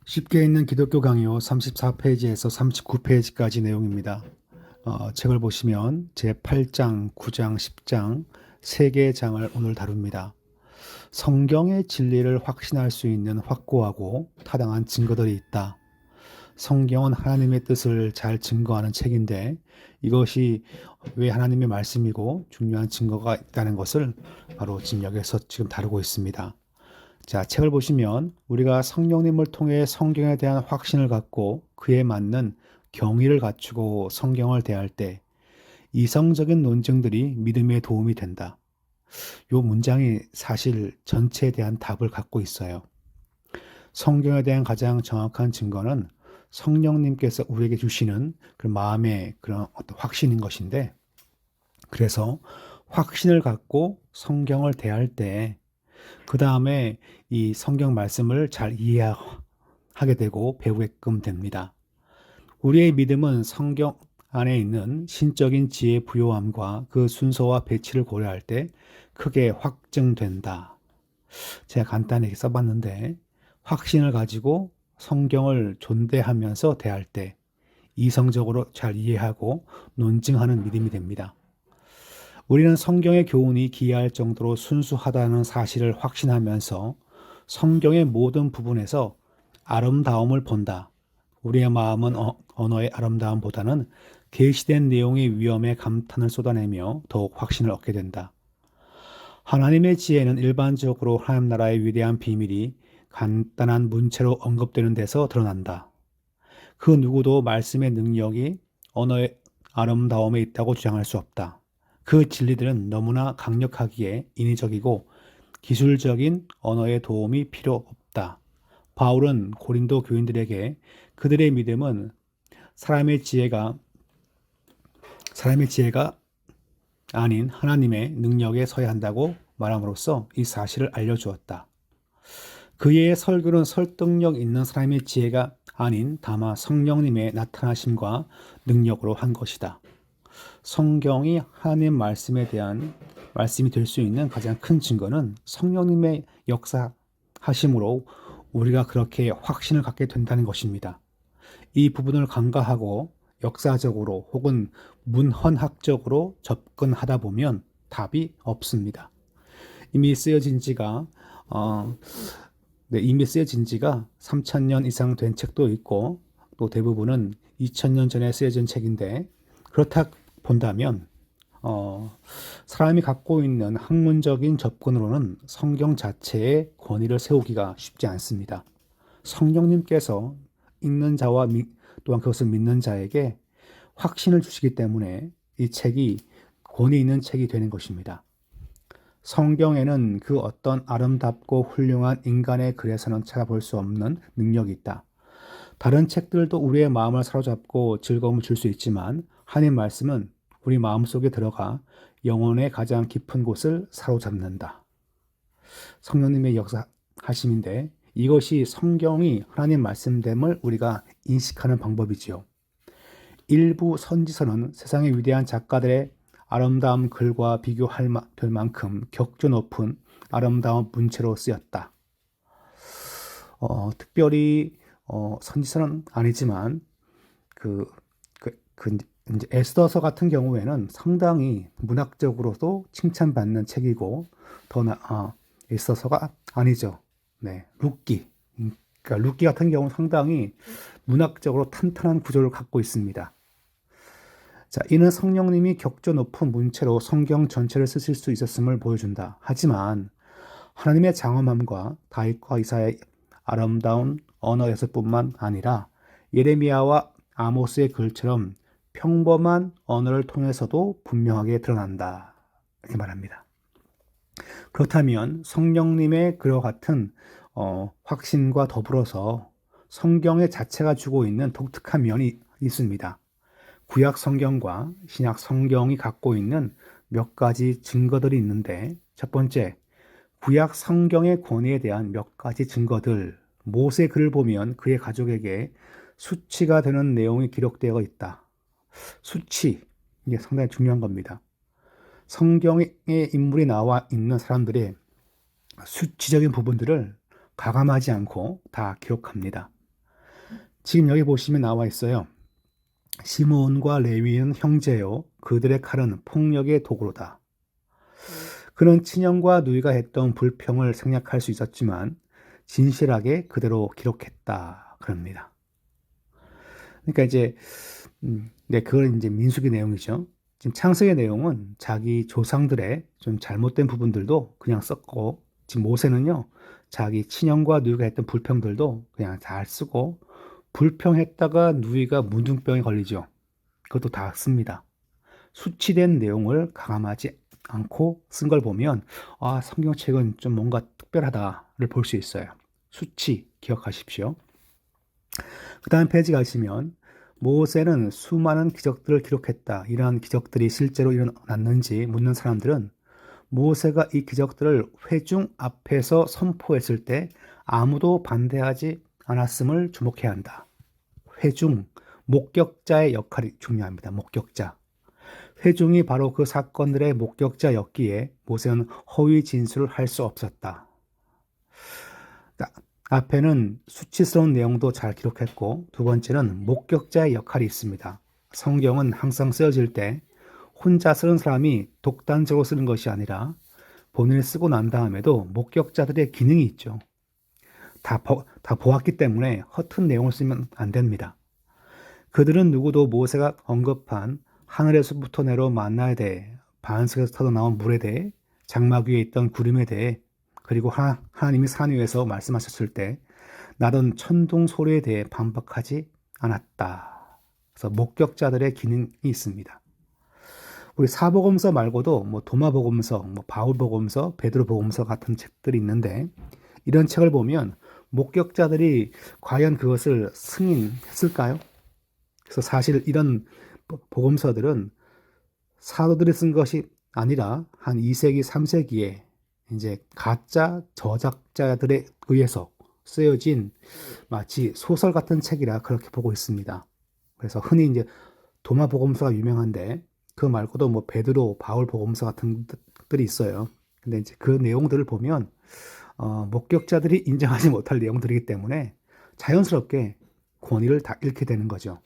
쉽게 읽는 기독교 강요 34페이지에서 39페이지까지 내용입니다. 책을 보시면 제8장, 9장, 10장 세 개의 장을 오늘 다룹니다. 성경의 진리를 확신할 수 있는 확고하고 타당한 증거들이 있다. 성경은 하나님의 뜻을 잘 증거하는 책인데 이것이 왜 하나님의 말씀이고 중요한 증거가 있다는 것을 바로 지금 여기서 다루고 있습니다. 자, 책을 보시면 우리가 성령님을 통해 성경에 대한 확신을 갖고 그에 맞는 경의를 갖추고 성경을 대할 때 이성적인 논증들이 믿음에 도움이 된다. 이 문장이 사실 전체에 대한 답을 갖고 있어요. 성경에 대한 가장 정확한 증거는 성령님께서 우리에게 주시는 그 마음의 그런 어떤 확신인 것인데, 그래서 확신을 갖고 성경을 대할 때 그 다음에 이 성경 말씀을 잘 이해하게 되고 배우게끔 됩니다. 우리의 믿음은 성경 안에 있는 신적인 지혜의 부요함과 그 순서와 배치를 고려할 때 크게 확증된다. 제가 간단하게 써봤는데 확신을 가지고 성경을 존대하면서 대할 때 이성적으로 잘 이해하고 논증하는 믿음이 됩니다. 우리는 성경의 교훈이 기이할 정도로 순수하다는 사실을 확신하면서 성경의 모든 부분에서 아름다움을 본다. 우리의 마음은 언어의 아름다움보다는 계시된 내용의 위엄에 감탄을 쏟아내며 더욱 확신을 얻게 된다. 하나님의 지혜는 일반적으로 하나님 나라의 위대한 비밀이 간단한 문체로 언급되는 데서 드러난다. 그 누구도 말씀의 능력이 언어의 아름다움에 있다고 주장할 수 없다. 그 진리들은 너무나 강력하기에 인위적이고 기술적인 언어의 도움이 필요 없다. 바울은 고린도 교인들에게 그들의 믿음은 사람의 지혜가 아닌 하나님의 능력에 서야 한다고 말함으로써 이 사실을 알려주었다. 그의 설교는 설득력 있는 사람의 지혜가 아닌 다만 성령님의 나타나심과 능력으로 한 것이다. 성경이 하나님 말씀에 대한 말씀이 될 수 있는 가장 큰 증거는 성령님의 역사하심으로 우리가 그렇게 확신을 갖게 된다는 것입니다. 이 부분을 간과하고 역사적으로 혹은 문헌학적으로 접근하다 보면 답이 없습니다. 이미 쓰여진 지가 이미 쓰여진 지가 3,000년 이상 된 책도 있고 또 대부분은 2,000년 전에 쓰여진 책인데 그렇다 본다면 사람이 갖고 있는 학문적인 접근으로는 성경 자체의 권위를 세우기가 쉽지 않습니다. 성령님께서 읽는 자와 또한 그것을 믿는 자에게 확신을 주시기 때문에 이 책이 권위 있는 책이 되는 것입니다. 성경에는 그 어떤 아름답고 훌륭한 인간의 글에서는 찾아볼 수 없는 능력이 있다. 다른 책들도 우리의 마음을 사로잡고 즐거움을 줄 수 있지만 하나님 말씀은 우리 마음속에 들어가 영혼의 가장 깊은 곳을 사로잡는다. 성령님의 역사하심인데 이것이 성경이 하나님 말씀됨을 우리가 인식하는 방법이지요. 일부 선지서는 세상의 위대한 작가들의 아름다운 글과 비교할 될 만큼 격조 높은 아름다운 문체로 쓰였다. 특별히 선지서는 아니지만 이제 에스더서 같은 경우에는 상당히 문학적으로도 칭찬받는 책이고 에스더서가 아니죠. 네, 룻기. 그러니까 룻기 같은 경우는 상당히 문학적으로 탄탄한 구조를 갖고 있습니다. 자, 이는 성령님이 격조 높은 문체로 성경 전체를 쓰실 수 있었음을 보여준다. 하지만 하나님의 장엄함과 다윗과 이사야의 아름다운 언어에서뿐만 아니라 예레미야와 아모스의 글처럼 평범한 언어를 통해서도 분명하게 드러난다. 이렇게 말합니다. 그렇다면 성령님의 그와 같은 확신과 더불어서 성경의 자체가 주고 있는 독특한 면이 있습니다. 구약 성경과 신약 성경이 갖고 있는 몇 가지 증거들이 있는데 첫 번째, 구약 성경의 권위에 대한 몇 가지 증거들. 모세 글을 보면 그의 가족에게 수치가 되는 내용이 기록되어 있다. 수치, 이게 상당히 중요한 겁니다. 성경에 인물이 나와 있는 사람들의 수치적인 부분들을 가감하지 않고 다 기록합니다. 지금 여기 보시면 나와 있어요. 시므온과 레위는 형제요. 그들의 칼은 폭력의 도구로다. 그는 친형과 누이가 했던 불평을 생략할 수 있었지만 진실하게 그대로 기록했다. 그럽니다. 그러니까 이제 네, 그건 이제 민수기 내용이죠. 지금 창세기 내용은 자기 조상들의 좀 잘못된 부분들도 그냥 썼고, 지금 모세는요, 자기 친형과 누이가 했던 불평들도 그냥 잘 쓰고, 불평했다가 누이가 문둥병에 걸리죠. 그것도 다 씁니다. 수치된 내용을 가감하지 않고 쓴 걸 보면, 아, 성경책은 좀 뭔가 특별하다를 볼 수 있어요. 수치 기억하십시오. 그 다음 페이지 가시면 모세는 수많은 기적들을 기록했다. 이러한 기적들이 실제로 일어났는지 묻는 사람들은 모세가 이 기적들을 회중 앞에서 선포했을 때 아무도 반대하지 않았음을 주목해야 한다. 회중, 목격자의 역할이 중요합니다. 목격자. 회중이 바로 그 사건들의 목격자였기에 모세는 허위 진술을 할 수 없었다. 앞에는 수치스러운 내용도 잘 기록했고, 두 번째는 목격자의 역할이 있습니다. 성경은 항상 쓰여질 때 혼자 쓰는 사람이 독단적으로 쓰는 것이 아니라 본인이 쓰고 난 다음에도 목격자들의 기능이 있죠. 다 보았기 때문에 허튼 내용을 쓰면 안 됩니다. 그들은 누구도 모세가 언급한 하늘에서부터 내려 만나에 대해, 반석에서 터져나온 물에 대해, 장막 위에 있던 구름에 대해, 그리고 하나님이 산 위에서 말씀하셨을 때 나던 천둥 소리에 대해 반박하지 않았다. 그래서 목격자들의 기능이 있습니다. 우리 사복음서 말고도 뭐 도마복음서, 뭐 바울복음서, 베드로복음서 같은 책들이 있는데 이런 책을 보면 목격자들이 과연 그것을 승인했을까요? 그래서 사실 이런 복음서들은 사도들이 쓴 것이 아니라 한 2세기, 3세기에 이제 가짜 저작자들에 의해서 쓰여진 마치 소설 같은 책이라 그렇게 보고 있습니다. 그래서 흔히 이제 도마 복음서가 유명한데 그 말고도 뭐 베드로, 바울 복음서 같은 것들이 있어요. 근데 이제 그 내용들을 보면 목격자들이 인정하지 못할 내용들이기 때문에 자연스럽게 권위를 다 잃게 되는 거죠.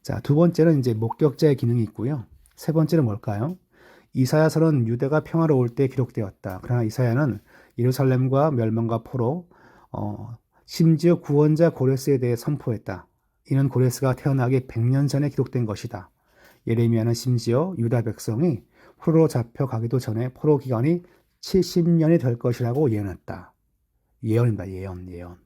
자, 두 번째는 이제 목격자의 기능이 있고요. 세 번째는 뭘까요? 이사야서는 유대가 평화로울 때 기록되었다. 그러나 이사야는 예루살렘과 멸망과 포로, 심지어 구원자 고레스에 대해 선포했다. 이는 고레스가 태어나기 100년 전에 기록된 것이다. 예레미야는 심지어 유다 백성이 포로로 잡혀가기도 전에 포로 기간이 70년이 될 것이라고 예언했다. 예언입니다. 예언.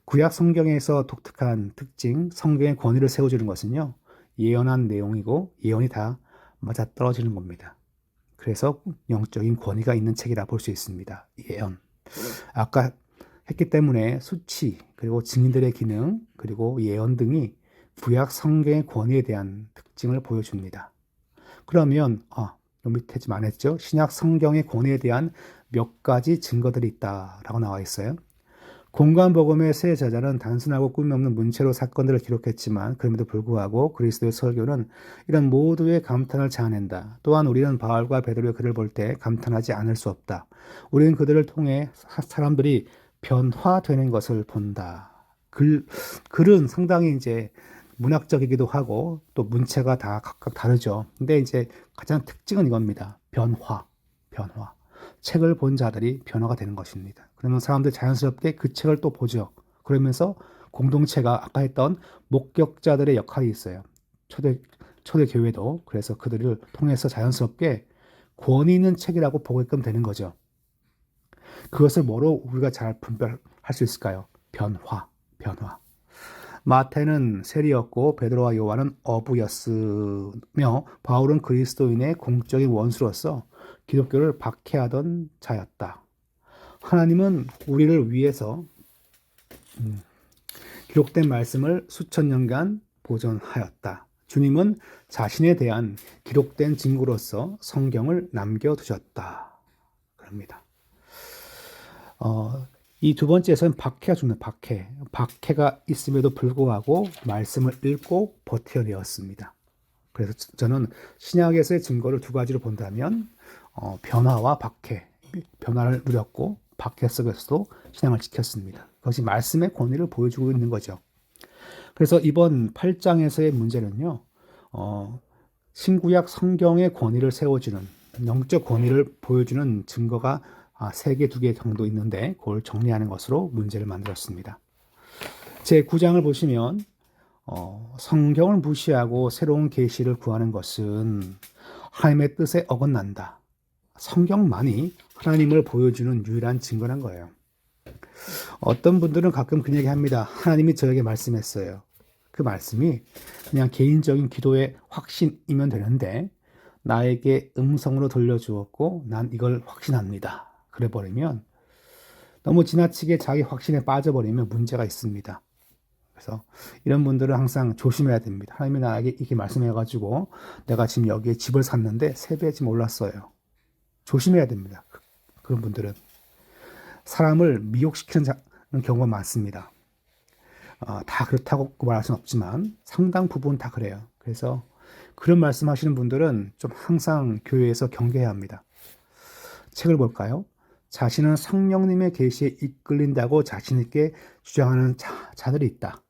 구약 성경에서 독특한 특징, 성경의 권위를 세워주는 것은요, 예언한 내용이고 예언이 다 맞아떨어지는 겁니다. 그래서 영적인 권위가 있는 책이라 볼 수 있습니다. 예언. 아까 했기 때문에 수치, 그리고 증인들의 기능, 그리고 예언 등이 구약 성경의 권위에 대한 특징을 보여줍니다. 그러면 여기 밑에 좀 안 했죠? 신약 성경의 권위에 대한 몇 가지 증거들이 있다라고 나와 있어요. 공관복음의 세 저자는 단순하고 꿈이 없는 문체로 사건들을 기록했지만 그럼에도 불구하고 그리스도의 설교는 이런 모두의 감탄을 자아낸다. 또한 우리는 바울과 베드로의 글을 볼 때 감탄하지 않을 수 없다. 우리는 그들을 통해 사람들이 변화되는 것을 본다. 글은 상당히 이제 문학적이기도 하고 또 문체가 다 각각 다르죠. 근데 이제 가장 특징은 이겁니다. 변화. 책을 본 자들이 변화가 되는 것입니다. 그러면 사람들이 자연스럽게 그 책을 또 보죠. 그러면서 공동체가 아까 했던 목격자들의 역할이 있어요. 초대 교회도 그래서 그들을 통해서 자연스럽게 권위 있는 책이라고 보게끔 되는 거죠. 그것을 뭐로 우리가 잘 분별할 수 있을까요? 변화. 마태는 세리였고 베드로와 요한은 어부였으며 바울은 그리스도인의 공적인 원수로서 기독교를 박해하던 자였다. 하나님은 우리를 위해서 기록된 말씀을 수천 년간 보존하였다. 주님은 자신에 대한 기록된 증거로서 성경을 남겨두셨다. 그럽니다. 이 두 번째에서는 박해가 죽는 박해가 있음에도 불구하고 말씀을 읽고 버텨내었습니다. 그래서 저는 신약에서의 증거를 두 가지로 본다면 변화와 박해, 변화를 누렸고 박해 속에서도 신앙을 지켰습니다. 그것이 말씀의 권위를 보여주고 있는 거죠. 그래서 이번 8장에서의 문제는요, 신구약 성경의 권위를 세워주는, 영적 권위를 보여주는 증거가 3개, 2개 정도 있는데 그걸 정리하는 것으로 문제를 만들었습니다. 제 9장을 보시면 성경을 무시하고 새로운 계시를 구하는 것은 하나님의 뜻에 어긋난다. 성경만이 하나님을 보여주는 유일한 증거란 거예요. 어떤 분들은 가끔 그 얘기 합니다. 하나님이 저에게 말씀했어요. 그 말씀이 그냥 개인적인 기도의 확신이면 되는데 나에게 음성으로 들려주었고 난 이걸 확신합니다. 그래 버리면 너무 지나치게 자기 확신에 빠져버리면 문제가 있습니다. 그래서 이런 분들은 항상 조심해야 됩니다. 하나님이 나에게 이렇게 말씀해가지고 내가 지금 여기에 집을 샀는데 3배 지금 올랐어요. 조심해야 됩니다. 그런 분들은 사람을 미혹시키는 경우가 많습니다. 다 그렇다고 말할 수는 없지만 상당 부분 다 그래요. 그래서 그런 말씀하시는 분들은 좀 항상 교회에서 경계해야 합니다. 책을 볼까요? 자신은 성령님의 계시에 이끌린다고 자신 있게 주장하는 자들이 있다.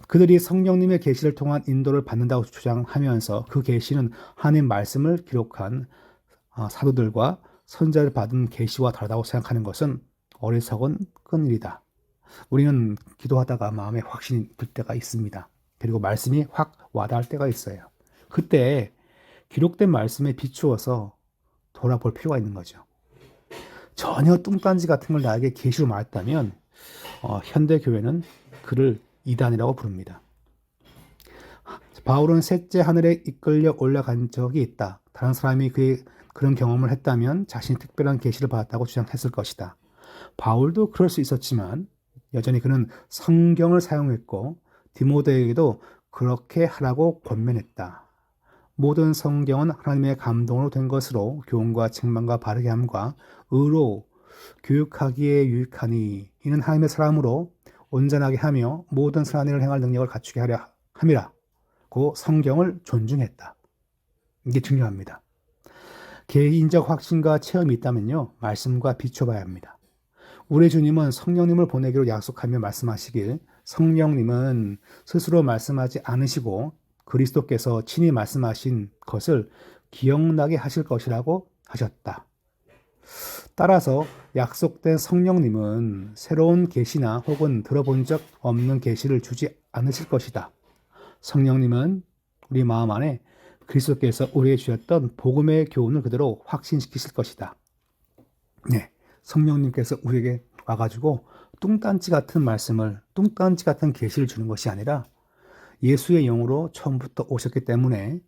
그들이 성령님의 계시를 통한 인도를 받는다고 주장하면서 그 계시는 하나님 말씀을 기록한 사도들과 선자를 받은 계시와 다르다고 생각하는 것은 어리석은 큰 일이다. 우리는 기도하다가 마음에 확신이 들 때가 있습니다. 그리고 말씀이 확 와닿을 때가 있어요. 그때 기록된 말씀에 비추어서 돌아볼 필요가 있는 거죠. 전혀 뚱딴지 같은 걸 나에게 계시로 말했다면 현대 교회는 그를 이단이라고 부릅니다. 바울은 셋째 하늘에 이끌려 올라간 적이 있다. 다른 사람이 그런 경험을 했다면 자신이 특별한 계시를 받았다고 주장했을 것이다. 바울도 그럴 수 있었지만 여전히 그는 성경을 사용했고 디모데에게도 그렇게 하라고 권면했다. 모든 성경은 하나님의 감동으로 된 것으로 교훈과 책망과 바르게 함과 의로 교육하기에 유익하니 이는 하나님의 사람으로 온전하게 하며 모든 선한 일을 행할 능력을 갖추게 하려 함이라고 성경을 존중했다. 이게 중요합니다. 개인적 확신과 체험이 있다면요, 말씀과 비춰봐야 합니다. 우리 주님은 성령님을 보내기로 약속하며 말씀하시길 성령님은 스스로 말씀하지 않으시고 그리스도께서 친히 말씀하신 것을 기억나게 하실 것이라고 하셨다. 따라서 약속된 성령님은 새로운 계시나 혹은 들어본 적 없는 계시를 주지 않으실 것이다. 성령님은 우리 마음 안에 그리스도께서 우리에게 주셨던 복음의 교훈을 그대로 확신시키실 것이다. 네, 성령님께서 우리에게 와가지고 뚱딴지 같은 말씀을, 뚱딴지 같은 계시를 주는 것이 아니라 예수의 영으로 처음부터 오셨기 때문에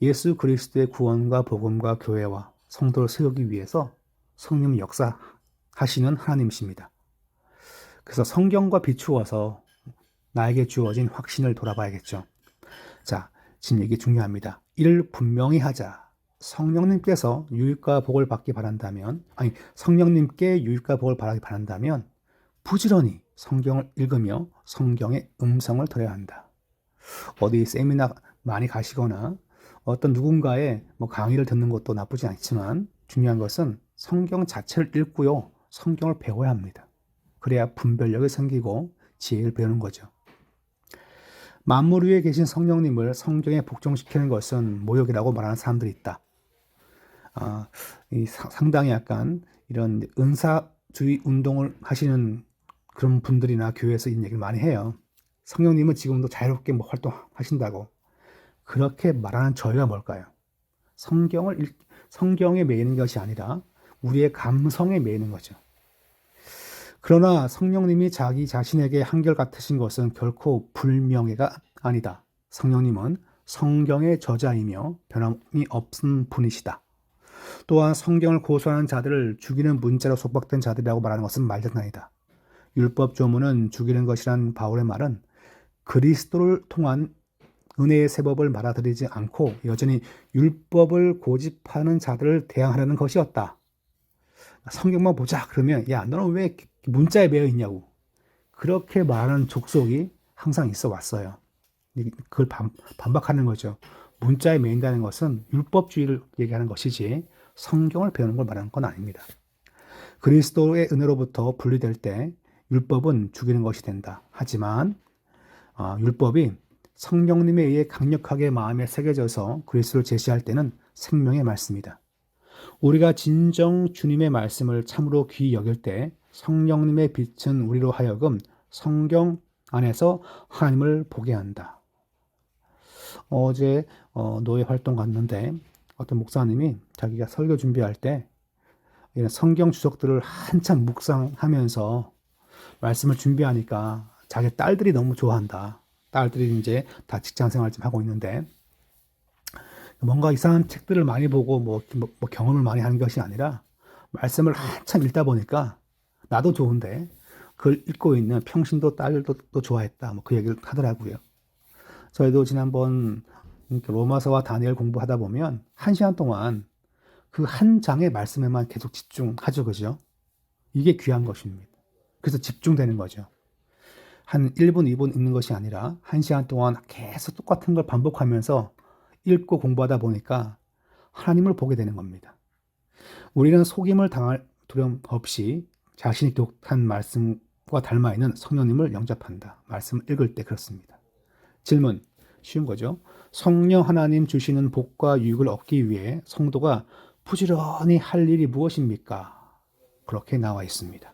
예수 그리스도의 구원과 복음과 교회와 성도를 세우기 위해서 성령이 역사하시는 하나님이십니다. 그래서 성경과 비추어서 나에게 주어진 확신을 돌아봐야겠죠. 자, 지금 얘기 중요합니다. 이를 분명히 하자. 성령님께서 유익과 복을 받기 바란다면, 성령님께 유익과 복을 바라기 바란다면 부지런히 성경을 읽으며 성경의 음성을 들어야 한다. 어디 세미나 많이 가시거나 어떤 누군가의 강의를 듣는 것도 나쁘지 않지만 중요한 것은 성경 자체를 읽고요. 성경을 배워야 합니다. 그래야 분별력이 생기고 지혜를 배우는 거죠. 만물 위에 계신 성령님을 성경에 복종시키는 것은 모욕이라고 말하는 사람들이 있다. 상당히 약간 이런 은사주의 운동을 하시는 그런 분들이나 교회에서 이런 얘기를 많이 해요. 성령님은 지금도 자유롭게 활동하신다고. 그렇게 말하는 저희가 뭘까요? 성경에 매이는 것이 아니라 우리의 감성에 매이는 거죠. 그러나 성령님이 자기 자신에게 한결같으신 것은 결코 불명예가 아니다. 성령님은 성경의 저자이며 변함이 없은 분이시다. 또한 성경을 고소하는 자들을 죽이는 문자로 속박된 자들이라고 말하는 것은 말장난이다. 율법 조문은 죽이는 것이란 바울의 말은 그리스도를 통한 은혜의 세법을 말아들이지 않고 여전히 율법을 고집하는 자들을 대항하려는 것이었다. 성경만 보자 그러면 야 너는 왜 문자에 매여 있냐고 그렇게 말하는 족속이 항상 있어 왔어요. 그걸 반박하는 거죠. 문자에 매인다는 것은 율법주의를 얘기하는 것이지 성경을 배우는 걸 말하는 건 아닙니다. 그리스도의 은혜로부터 분리될 때 율법은 죽이는 것이 된다. 하지만 율법이 성령님에 의해 강력하게 마음에 새겨져서 그리스도를 제시할 때는 생명의 말씀이다. 우리가 진정 주님의 말씀을 참으로 귀히 여길 때 성령님의 빛은 우리로 하여금 성경 안에서 하나님을 보게 한다. 어제 노예 활동 갔는데 어떤 목사님이 자기가 설교 준비할 때 이런 성경 주석들을 한참 묵상하면서 말씀을 준비하니까 자기 딸들이 너무 좋아한다. 딸들이 이제 다 직장 생활 좀 하고 있는데 뭔가 이상한 책들을 많이 보고 뭐 경험을 많이 하는 것이 아니라 말씀을 한참 읽다 보니까 나도 좋은데 그걸 읽고 있는 평신도 딸들도 또 좋아했다. 뭐 그 얘기를 하더라고요. 저희도 지난번 로마서와 다니엘 공부하다 보면 1시간 동안 그 한 장의 말씀에만 계속 집중하죠. 그죠? 이게 귀한 것입니다. 그래서 집중되는 거죠. 한 1분, 2분 읽는 것이 아니라 1시간 동안 계속 똑같은 걸 반복하면서 읽고 공부하다 보니까 하나님을 보게 되는 겁니다. 우리는 속임을 당할 두려움 없이 자신이 기록한 말씀과 닮아 있는 성령님을 영접한다. 말씀을 읽을 때 그렇습니다. 질문, 쉬운 거죠. 성령 하나님 주시는 복과 유익을 얻기 위해 성도가 부지런히 할 일이 무엇입니까? 그렇게 나와 있습니다.